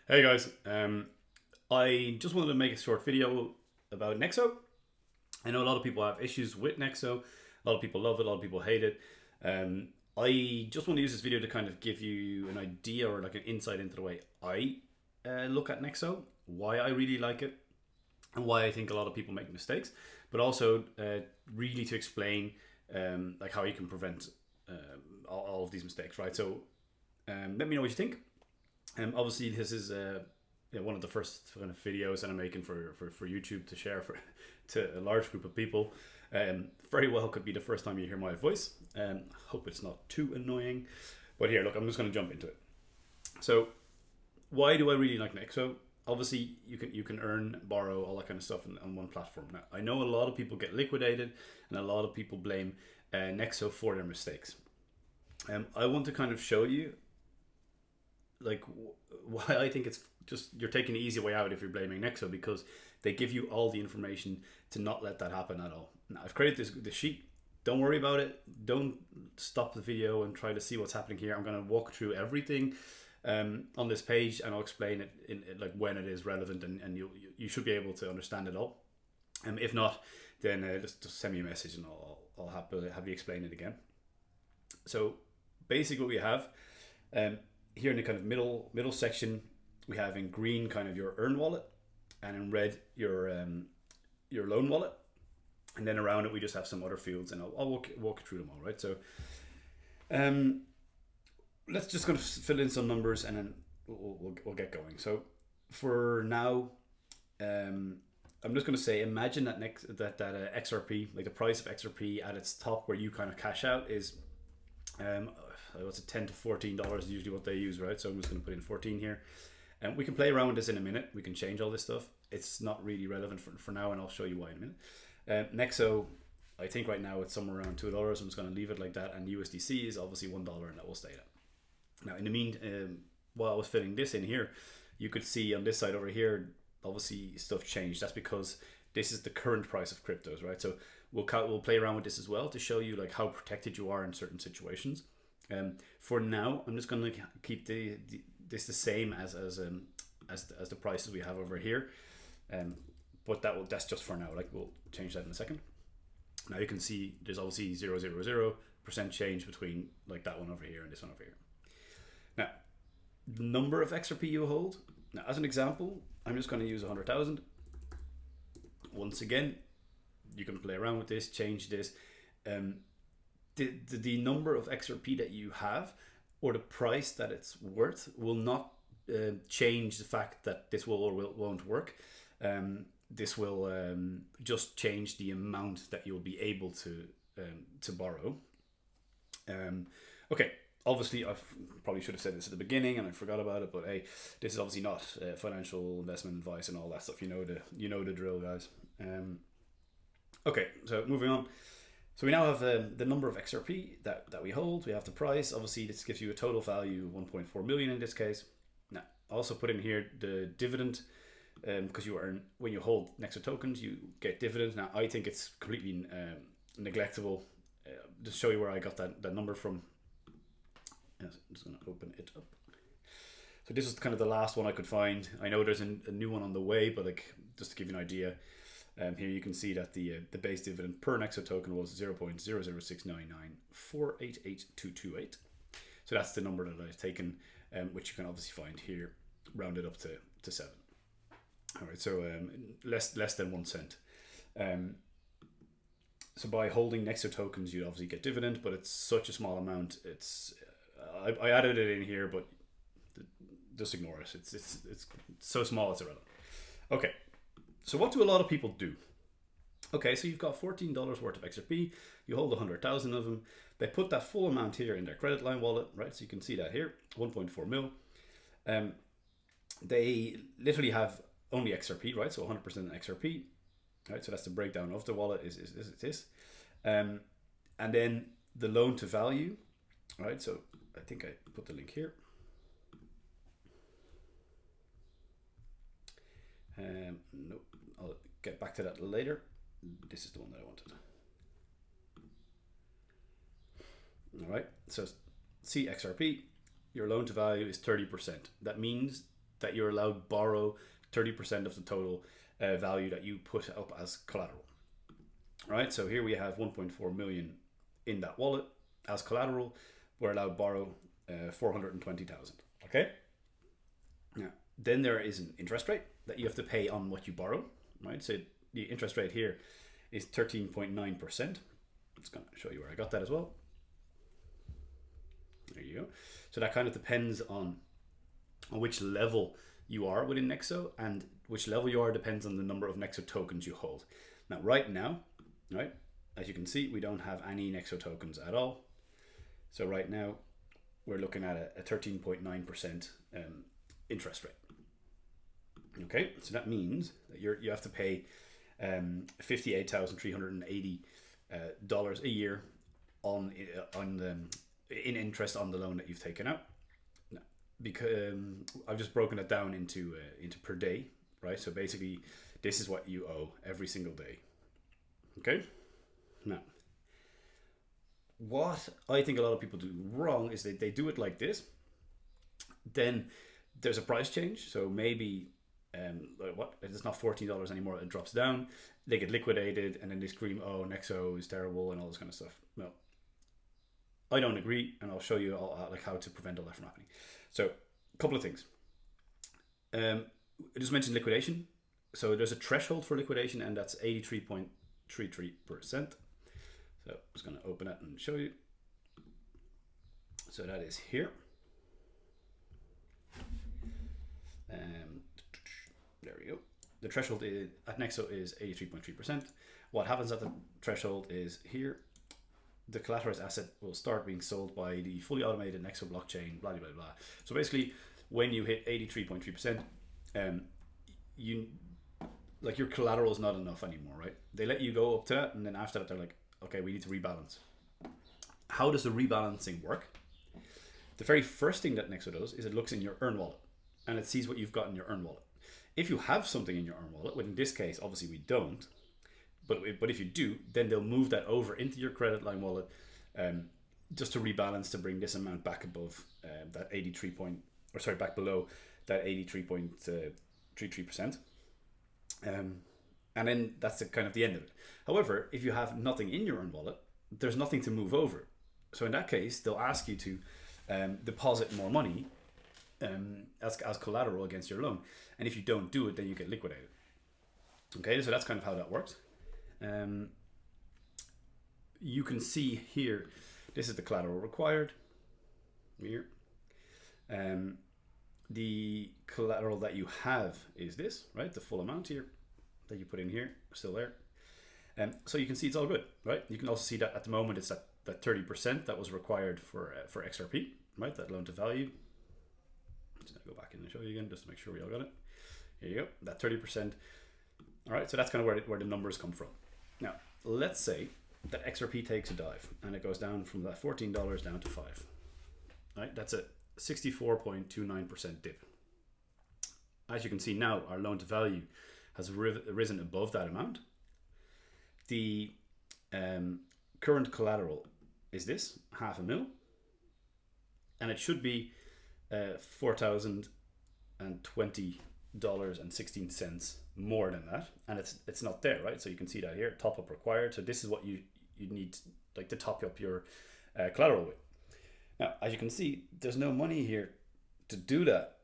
Hey guys, I just wanted to make a short video about Nexo. I know a lot of people have issues with Nexo. A lot of people love it, a lot of people hate it. I just want to use this video to kind of give you an idea or like an insight into the way I look at Nexo, why I really like it, and why I think a lot of people make mistakes, but also really to explain like how you can prevent all of these mistakes, right? So let me know what you think. Obviously, this is one of the first kind of videos that I'm making for YouTube to share for to a large group of people. Very well could be the first time you hear my voice. Hope it's not too annoying. But here, look, I'm just going to jump into it. So, why do I really like Nexo? Obviously, you can earn, borrow, all that kind of stuff on one platform. Now, I know a lot of people get liquidated, and a lot of people blame Nexo for their mistakes. I want to kind of show you like why I think it's just you're taking the easy way out if you're blaming Nexo, because they give you all the information to not let that happen at all. Now I've created this sheet. Don't worry about it. Don't stop the video and try to see what's happening here. I'm going to walk through everything on this page, and I'll explain it in like when it is relevant, and you should be able to understand it all. If not, then just send me a message and I'll have you explain it again. So basically, what we have. Here in the kind of middle section, we have in green kind of your earn wallet, and in red your loan wallet, and then around it we just have some other fields, and I'll walk through them all, right? So let's just kind of fill in some numbers, and then we'll get going. So for now, I'm just going to say, imagine that XRP, like the price of XRP at its top, where you kind of cash out, is what's it, $10 to $14 is usually what they use, right? So I'm just going to put in 14 here, and we can play around with this in a minute. We can change all this stuff. It's not really relevant for now, and I'll show you why in a minute. Nexo, I think right now it's somewhere around $2. I'm just going to leave it like that, and USDC is obviously $1, and that will stay there. Now, in the meantime, while I was filling this in here, you could see on this side over here, obviously stuff changed. That's because this is the current price of cryptos, right? So we'll play around with this as well to show you like how protected you are in certain situations. For now, I'm just going to keep this the same as the prices we have over here, but that's just for now. Like, we'll change that in a second. Now you can see there's obviously 0.000% change between like that one over here and this one over here. Now, the number of XRP you hold. Now, as an example, I'm just going to use 100,000. Once again, you can play around with this, change this. The number of XRP that you have, or the price that it's worth, will not change the fact that this will or won't work. This will just change the amount that you'll be able to borrow. Okay, obviously I probably should have said this at the beginning and I forgot about it, but hey, this is obviously not financial investment advice and all that stuff. You know the drill, guys. Okay, so moving on. So we now have the number of XRP that we hold. We have the price. Obviously, this gives you a total value of 1.4 million in this case. Now, also put in here the dividend, because you earn when you hold Nexo tokens, you get dividends. Now, I think it's completely neglectable. Just show you where I got that number from. Yes, I'm just going to open it up. So this is kind of the last one I could find. I know there's a new one on the way, but like just to give you an idea. Here you can see that the base dividend per Nexo token was 0.00699488228. So that's the number that I've taken, which you can obviously find here, rounded up to 7. All right, so less than 1 cent. So by holding Nexo tokens, you obviously get dividend, but it's such a small amount. It's I added it in here, but just ignore it. It's so small it's irrelevant. Okay. So what do a lot of people do? Okay, so you've got $14 worth of XRP. You hold 100,000 of them. They put that full amount here in their credit line wallet, right? So you can see that here, 1.4 mil. They literally have only XRP, right? So 100% XRP, right? So that's the breakdown of the wallet is this. And then the loan to value, right? So I think I put the link here. Nope, I'll get back to that later. This is the one that I wanted. All right, so CXRP, your loan to value is 30%. That means that you're allowed to borrow 30% of the total value that you put up as collateral. Right, so here we have 1.4 million in that wallet as collateral. We're allowed to borrow 420,000. Okay. Now, then there is an interest rate that you have to pay on what you borrow. Right, so the interest rate here is 13.9%. It's going to show you where I got that as well. There you go. So that kind of depends on which level you are within Nexo, and which level you are depends on the number of Nexo tokens you hold. Now, right now, right, as you can see, we don't have any Nexo tokens at all. So right now, we're looking at a 13.9% interest rate. Okay, so that means that you have to pay $58,380 a year in interest on the loan that you've taken out. Now, because I've just broken it down into per day, right? So basically, this is what you owe every single day. Okay. Now, what I think a lot of people do wrong is they do it like this. Then there's a price change. So maybe it's not $14 anymore. It drops down. They get liquidated, and then they scream, "Oh, Nexo is terrible," and all this kind of stuff. No, I don't agree, and I'll show you like how to prevent all that from happening. So, a couple of things. I just mentioned liquidation. So there's a threshold for liquidation, and that's 83.33%. So I'm just going to open it and show you. So that is here. There we go. The threshold at Nexo is 83.3%. What happens at the threshold is here, the collateralized asset will start being sold by the fully automated Nexo blockchain, blah, blah, blah, blah. So basically, when you hit 83.3%, your collateral is not enough anymore, right? They let you go up to that, and then after that, they're like, okay, we need to rebalance. How does the rebalancing work? The very first thing that Nexo does is it looks in your Earn wallet, and it sees what you've got in your Earn wallet. If you have something in your Earn wallet, well, in this case, obviously we don't, but if you do, then they'll move that over into your credit line wallet, just to rebalance, to bring this amount back above that back below that 83.33%. And then that's kind of the end of it. However, if you have nothing in your Earn wallet, there's nothing to move over. So in that case, they'll ask you to deposit more money as collateral against your loan. And if you don't do it, then you get liquidated. Okay, so that's kind of how that works. You can see here, this is the collateral required. Here. The collateral that you have is this, right? The full amount here that you put in here, still there. So you can see it's all good, right? You can also see that at the moment it's that 30% that was required for XRP, right? That loan to value. Just gonna go back in and show you again, just to make sure we all got it. Here you go, that 30%. All right, so that's kind of where the numbers come from. Now, let's say that XRP takes a dive and it goes down from that $14 down to $5. Right, that's a 64.29% dip. As you can see now, our loan to value has risen above that amount. The current collateral is this, $500,000, and it should be $4,020.16 more than that, and it's not there, right? So you can see that here, top up required. So this is what you need like to top up your collateral with. Now, as you can see, there's no money here to do that.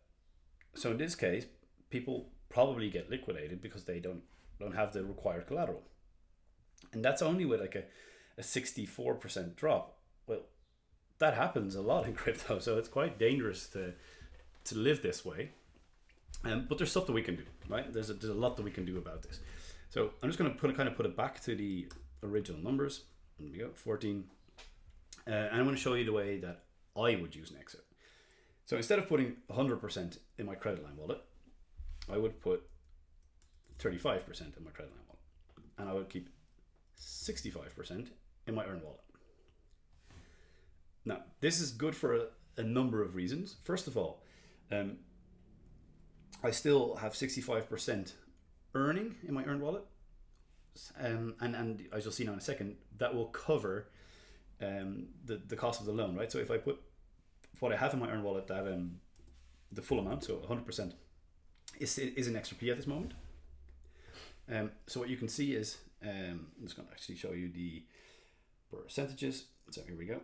So in this case, people probably get liquidated because they don't have the required collateral. And that's only with like a 64% drop. Well, that happens a lot in crypto, so it's quite dangerous to live this way. But there's stuff that we can do, right? There's a lot that we can do about this. So I'm just going to put it back to the original numbers. There we go, 14. And I'm going to show you the way that I would use Nexo. So instead of putting 100% in my credit line wallet, I would put 35% in my credit line wallet, and I would keep 65% in my Earn wallet. Now, this is good for a number of reasons. First of all, I still have 65% earning in my Earn wallet, and as you'll see now in a second, that will cover the cost of the loan, right? So if I put what I have in my Earn wallet, that the full amount, so 100% is an extra P at this moment. So what you can see is, I'm just going to actually show you the percentages. So here we go.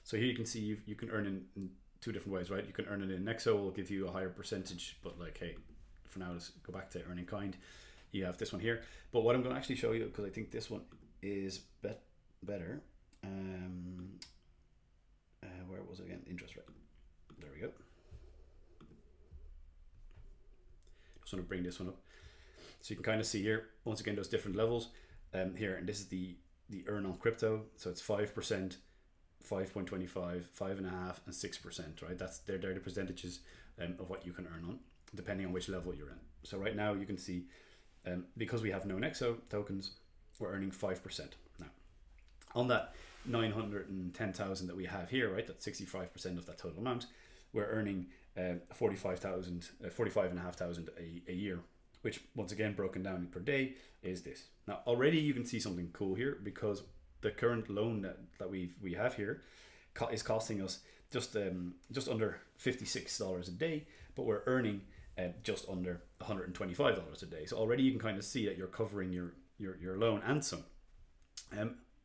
So here you can see you can earn in two different ways, right? You can earn it in Nexo, will give you a higher percentage, but like, hey, for now, let's go back to earning kind. You have this one here. But what I'm going to actually show you, because I think this one is better. Where was it again? Interest rate. There we go. Just want to bring this one up. So you can kind of see here, once again, those different levels here. And this is the earn on crypto. So it's 5%, 5.25, 5.5, and 6%, right? They're the percentages of what you can earn on, depending on which level you're in. So right now you can see, because we have no Nexo tokens, we're earning 5%. Now, on that 910,000 that we have here, right, that's 65% of that total amount, we're earning 45,500 a year, which once again broken down per day is this. Now already you can see something cool here, because the current loan that we have here is costing us just under $56 a day, but we're earning just under $125 a day. So already you can kind of see that you're covering your loan and some.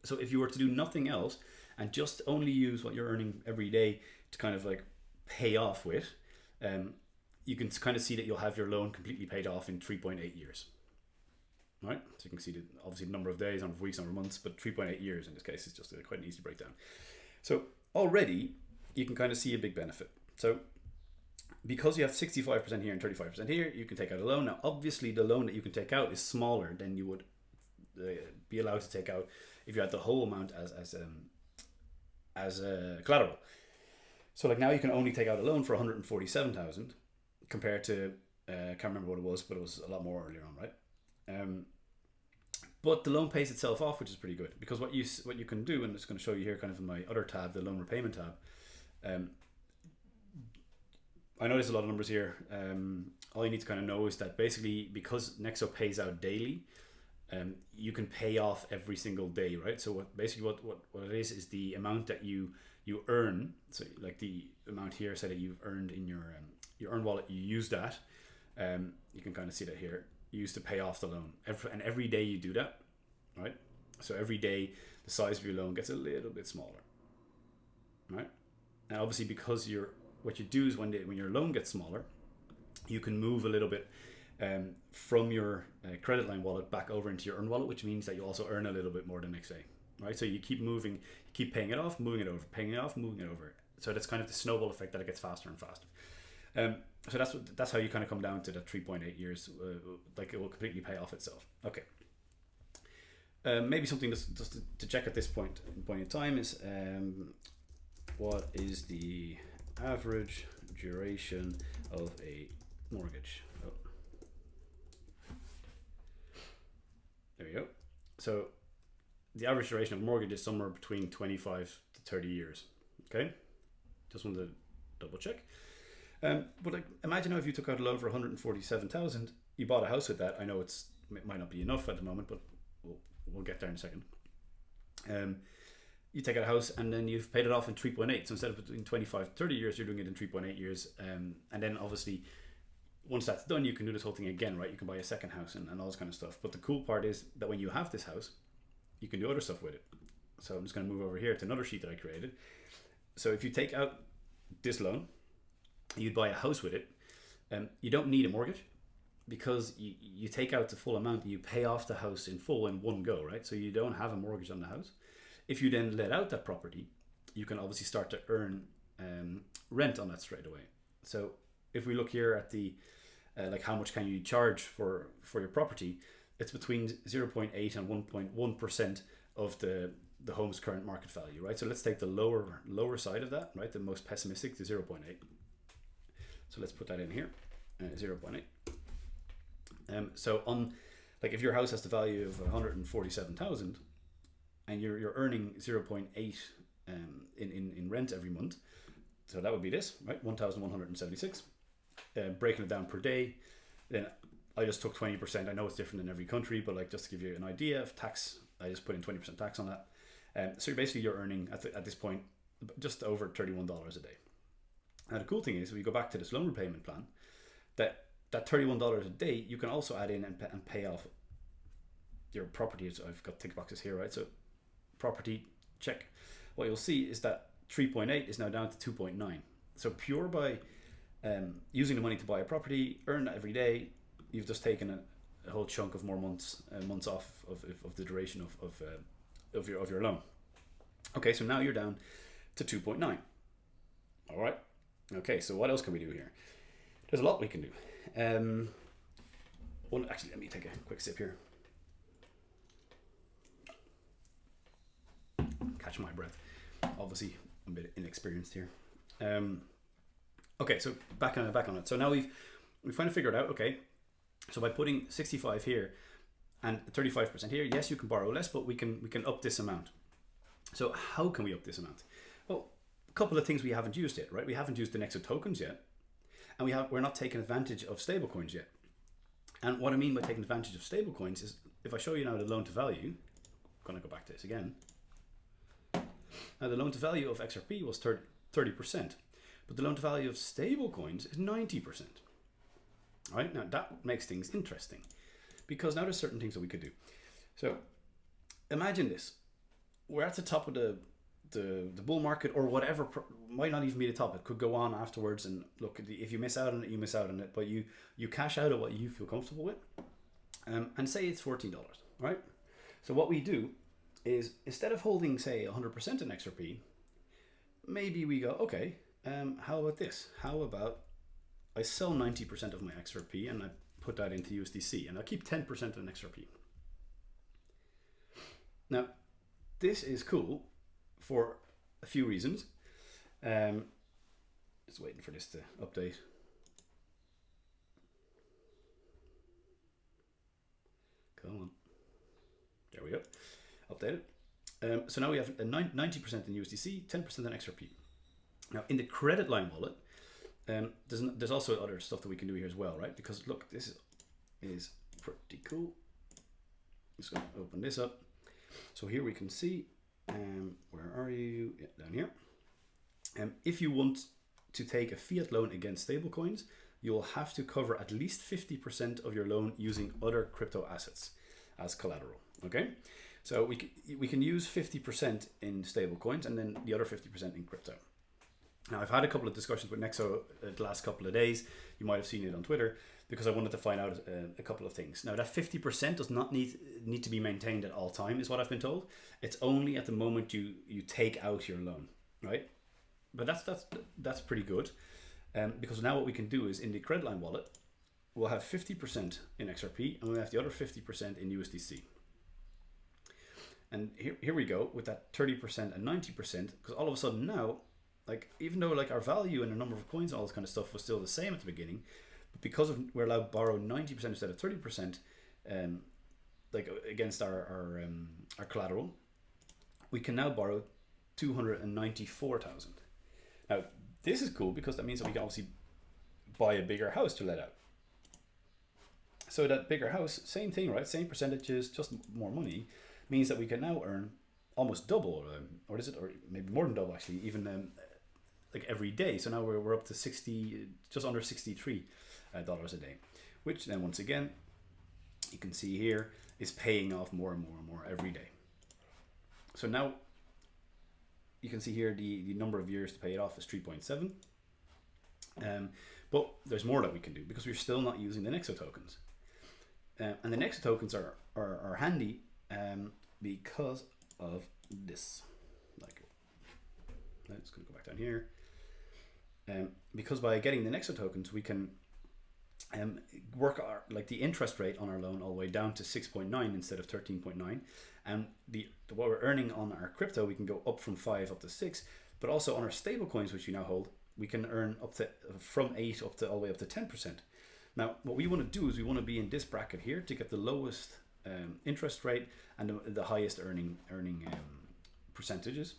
So if you were to do nothing else and just only use what you're earning every day to kind of like pay off with, you can kind of see that you'll have your loan completely paid off in 3.8 years. Right? So you can see obviously the number of days, number of weeks, number of months, but 3.8 years in this case is just quite an easy breakdown. So already you can kind of see a big benefit. So because you have 65% here and 35% here, you can take out a loan. Now obviously the loan that you can take out is smaller than you would be allowed to take out if you had the whole amount as collateral. So like now you can only take out a loan for 147,000 compared to I can't remember what it was, but it was a lot more earlier on, right? But the loan pays itself off, which is pretty good, because what you can do, and it's going to show you here kind of in my other tab, the loan repayment tab. I know there's a lot of numbers here. All you need to kind of know is that basically because Nexo pays out daily, you can pay off every single day, right? So what it is the amount that you earn. So like the amount here, say that you've earned in your earn wallet, you use that. You can kind of see that here. You use to pay off the loan, every day you do that, right? So every day the size of your loan gets a little bit smaller, right? And obviously because what you do is when your loan gets smaller, you can move a little bit from your credit line wallet back over into your earn wallet, which means that you also earn a little bit more the next day, right? So you keep moving, you keep paying it off, moving it over, paying it off, moving it over. So that's kind of the snowball effect that it gets faster and faster. So that's how you kind of come down to that 3.8 years, like it will completely pay off itself. Okay. Maybe something just to check at this point in time is what is the average duration of a mortgage? Oh. There we go. So the average duration of mortgage is somewhere between 25 to 30 years. Okay. Just wanted to double check. But like, imagine now if you took out a loan for 147,000, you bought a house with that. I know it might not be enough at the moment, but we'll get there in a second. You take out a house and then you've paid it off in 3.8. So instead of between 25 to 30 years, you're doing it in 3.8 years. And then obviously, once that's done, you can do this whole thing again, right? You can buy a second house and all this kind of stuff. But the cool part is that when you have this house, you can do other stuff with it. So I'm just going to move over here to another sheet that I created. So if you take out this loan, you'd buy a house with it, you don't need a mortgage because you take out the full amount and you pay off the house in full in one go, right? So you don't have a mortgage on the house. If you then let out that property, you can obviously start to earn rent on that straight away. So if we look here at the like how much can you charge for your property, it's between 0.8 and 1.1% of the home's current market value, right? So let's take the lower side of that, right? The most pessimistic, the 0.8. So let's put that in here, 0.8. So on, like if your house has the value of 147,000 and you're earning 0.8 in rent every month, so that would be this, right? 1,176. Breaking it down per day, then I just took 20%. I know it's different in every country, but like just to give you an idea of tax, I just put in 20% tax on that. So basically you're earning at this point just over $31 a day. Now the cool thing is, if you go back to this loan repayment plan, that $31 a day you can also add in and pay off your property. So I've got tick boxes here, right? So property, check. What you'll see is that 3.8 is now down to 2.9. So pure by using the money to buy a property, earn that every day, you've just taken a whole chunk of more months off of the duration of your loan. Okay, so now you're down to 2.9. All right. Okay, so what else can we do here? There's a lot we can do. Actually, let me take a quick sip here. Catch my breath. Obviously, I'm a bit inexperienced here. Okay, so back on it. So now we've kind of figured out. Okay, so by putting 65 here and 35% here, yes, you can borrow less, but we can up this amount. So how can we up this amount? Well, a couple of things we haven't used yet, right? We haven't used the Nexo tokens yet, and we're not taking advantage of stablecoins yet. And what I mean by taking advantage of stablecoins is, if I show you now the loan to value, I'm gonna go back to this again. Now the loan to value of XRP was 30%, but the loan to value of stablecoins is 90%. All right, now that makes things interesting, because now there's certain things that we could do. So imagine this: we're at the top of the bull market, or whatever, might not even be the top. It could go on afterwards, and look, if you miss out on it, you miss out on it. But you cash out at what you feel comfortable with, and say it's $14, right? So what we do is, instead of holding, say, 100% in XRP, maybe we go, okay, how about this? How about I sell 90% of my XRP and I put that into USDC, and I keep 10% in XRP. Now, this is cool for a few reasons. Just waiting for this to update. Come on. There we go. Updated. So now we have 90% in USDC, 10% in XRP. Now in the credit line wallet, there's also other stuff that we can do here as well, right? Because look, this is pretty cool. Just going to open this up. So here we can see, where are you? Yeah, down here. If you want to take a fiat loan against stablecoins, you'll have to cover at least 50% of your loan using other crypto assets as collateral. Okay, so we can use 50% in stablecoins and then the other 50% in crypto. Now, I've had a couple of discussions with Nexo the last couple of days. You might have seen it on Twitter, because I wanted to find out a couple of things. Now, that 50% does not need to be maintained at all time, is what I've been told. It's only at the moment you take out your loan, right? But that's pretty good, because now what we can do is, in the credit line wallet, we'll have 50% in XRP and we'll have the other 50% in USDC. And here we go with that 30% and 90%, because all of a sudden now, like, even though like our value and the number of coins and all this kind of stuff was still the same at the beginning, but because we're allowed to borrow 90% instead of 30%, like against our collateral, we can now borrow 294,000. Now this is cool, because that means that we can obviously buy a bigger house to let out. So that bigger house, same thing, right? Same percentages, just more money, means that we can now earn almost double, or maybe more than double actually, even like every day. So now we're up to just under $63 a day, which then once again, you can see here, is paying off more and more and more every day. So now you can see here the number of years to pay it off is 3.7. But there's more that we can do, because we're still not using the Nexo tokens. And the Nexo tokens are handy because of this. Like, I'm just going to go back down here. Because by getting the Nexo tokens, we can work the interest rate on our loan all the way down to 6.9 instead of 13.9, and what we're earning on our crypto, we can go up from 5 up to 6. But also on our stable coins, which we now hold, we can earn up to from 8 up to all the way up to 10%. Now what we want to do is we want to be in this bracket here to get the lowest interest rate and the highest earning percentages.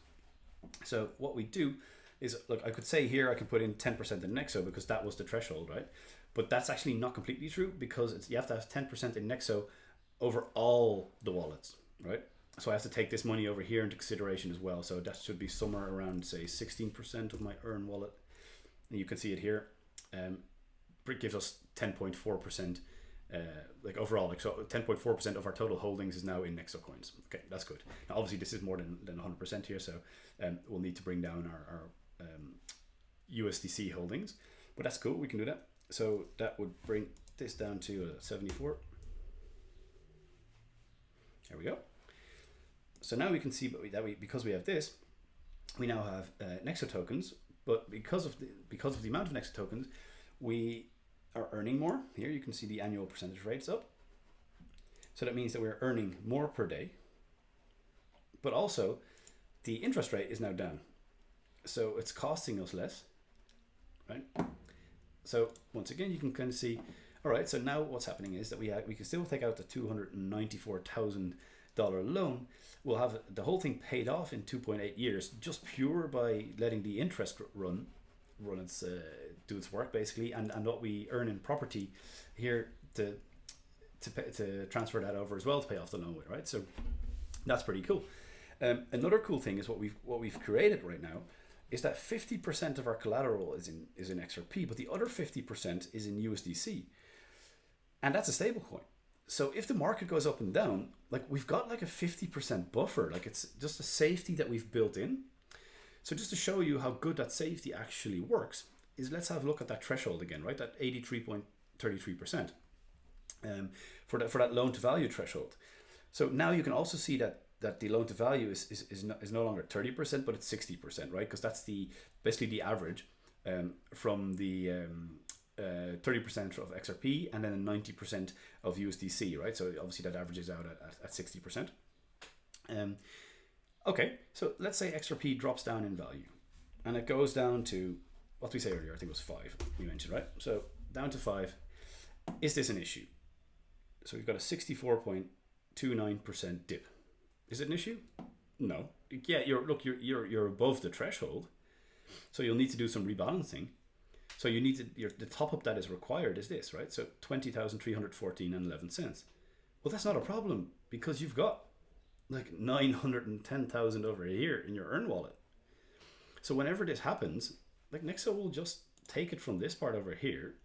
So what we do is, look, I could say here I can put in 10% in Nexo because that was the threshold, right? But that's actually not completely true, because you have to have 10% in Nexo over all the wallets, right? So I have to take this money over here into consideration as well. So that should be somewhere around, say, 16% of my earn wallet. And you can see it here. It gives us 10.4%. Like overall, like so 10.4% of our total holdings is now in Nexo coins. Okay, that's good. Now obviously this is more than 100% here, so we'll need to bring down our USDC holdings, but that's cool, we can do that. So that would bring this down to 74. There we go. So now we can see that because we have this, we now have Nexo tokens, but because of the amount of Nexo tokens, we are earning more. Here you can see the annual percentage rates up. So that means that we're earning more per day, but also the interest rate is now down. So it's costing us less, right? So once again, you can kind of see, all right, so now what's happening is that we can still take out the $294,000 loan. We'll have the whole thing paid off in 2.8 years, just pure by letting the interest run its do its work basically, and what we earn in property here to transfer that over as well to pay off the loan with, right? So that's pretty cool. Another cool thing is what we've created right now is that 50% of our collateral is in XRP, but the other 50% is in USDC, and that's a stable coin. So if the market goes up and down, like we've got like a 50% buffer, like it's just a safety that we've built in. So just to show you how good that safety actually works, is let's have a look at that threshold again, right? That 83.33% for that loan to value threshold. So now you can also see that the loan to value is no longer 30%, but it's 60%, right? Because that's basically the average from the 30% of XRP and then 90% of USDC, right? So obviously that averages out at 60%. Okay, so let's say XRP drops down in value and it goes down to, what did we say earlier? I think it was 5, we mentioned, right? So down to 5. Is this an issue? So we've got a 64.29% dip. Is it an issue? No. Yeah, you're above the threshold, so you'll need to do some rebalancing. So you need to, the top up that is required is this, right? So 20,314.11. Well, that's not a problem because you've got like 910,000 over here in your earn wallet. So whenever this happens, like Nexo will just take it from this part over here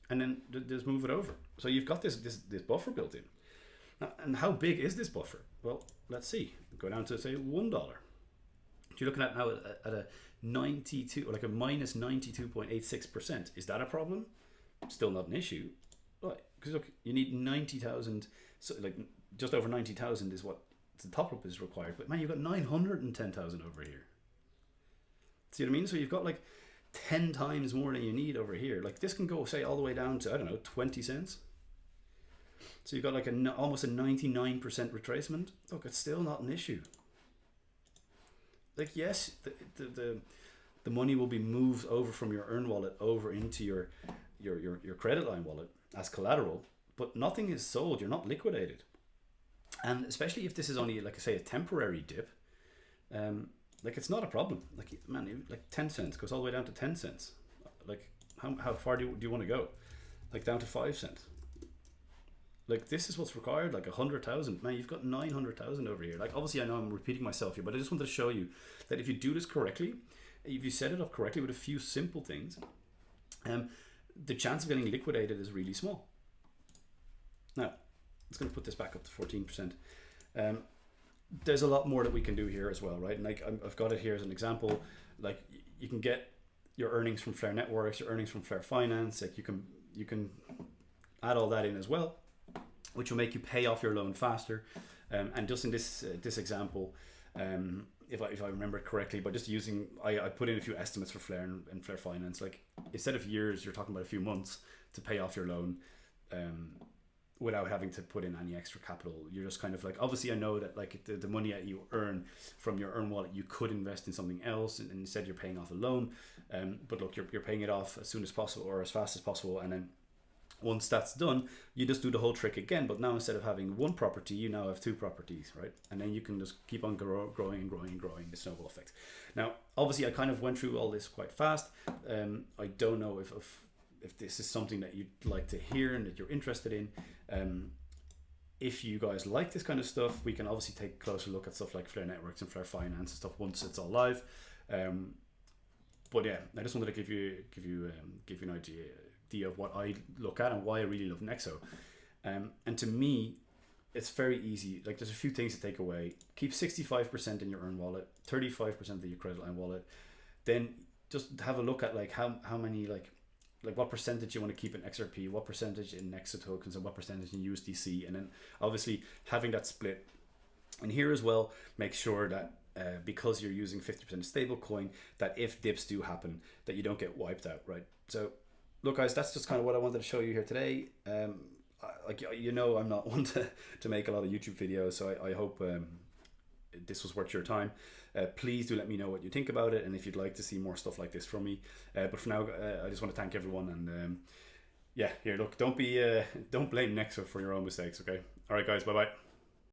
and then just move it over. So you've got this buffer built in. Now, and how big is this buffer? Well, let's see. Go down to say $1. You're looking at now at a 92, or like a minus 92.86%. Is that a problem? Still not an issue. Right? Because look, you need 90,000. So like just over 90,000 is what the top up is required. But man, you've got 910,000 over here. See what I mean? So you've got like 10 times more than you need over here. Like this can go, say, all the way down to, I don't know, 20 cents. So you've got like almost a 99% retracement. Look, it's still not an issue. Like, yes, the money will be moved over from your earn wallet over into your credit line wallet as collateral, but nothing is sold. You're not liquidated. And especially if this is only, like I say, a temporary dip, like it's not a problem. Like, man, like 10 cents goes all the way down to 10 cents. Like how far do you want to go? Like down to 5 cents. Like this is what's required, like 100,000. Man, you've got 900,000 over here. Like obviously I know I'm repeating myself here, but I just wanted to show you that if you do this correctly, if you set it up correctly with a few simple things, the chance of getting liquidated is really small. Now, it's going to put this back up to 14%. There's a lot more that we can do here as well, right? And like I've got it here as an example. Like you can get your earnings from Flare Networks, your earnings from Flare Finance. Like you can add all that in as well, which will make you pay off your loan faster. And just in this example, if I remember it correctly, by just using, I put in a few estimates for Flare and Flare Finance. Like instead of years, you're talking about a few months to pay off your loan, without having to put in any extra capital. You're just kind of like, obviously I know that like the money that you earn from your earn wallet, you could invest in something else, and instead you're paying off a loan. But look, you're paying it off as soon as possible or as fast as possible, and then once that's done, you just do the whole trick again. But now instead of having one property, you now have 2 properties, right? And then you can just keep on growing and growing and growing, the snowball effect. Now, obviously, I kind of went through all this quite fast. I don't know if this is something that you'd like to hear and that you're interested in. if you guys like this kind of stuff, we can obviously take a closer look at stuff like Flare Networks and Flare Finance and stuff once it's all live. But yeah, I just wanted to give you an idea of what I look at and why I really love Nexo. And to me, it's very easy. Like, there's a few things to take away. Keep 65% in your Earn wallet, 35% of your credit line wallet. Then just have a look at like how many like what percentage you want to keep in XRP, what percentage in Nexo tokens, and what percentage in USDC, and then obviously having that split. And here as well, make sure that because you're using 50% stablecoin, that if dips do happen, that you don't get wiped out, right? So look, guys, that's just kind of what I wanted to show you here today. Like, you know, I'm not one to make a lot of YouTube videos, so I hope this was worth your time. Please do let me know what you think about it, and if you'd like to see more stuff like this from me. But for now, I just want to thank everyone, and yeah, here, look, don't blame Nexo for your own mistakes, okay? All right, guys, bye bye.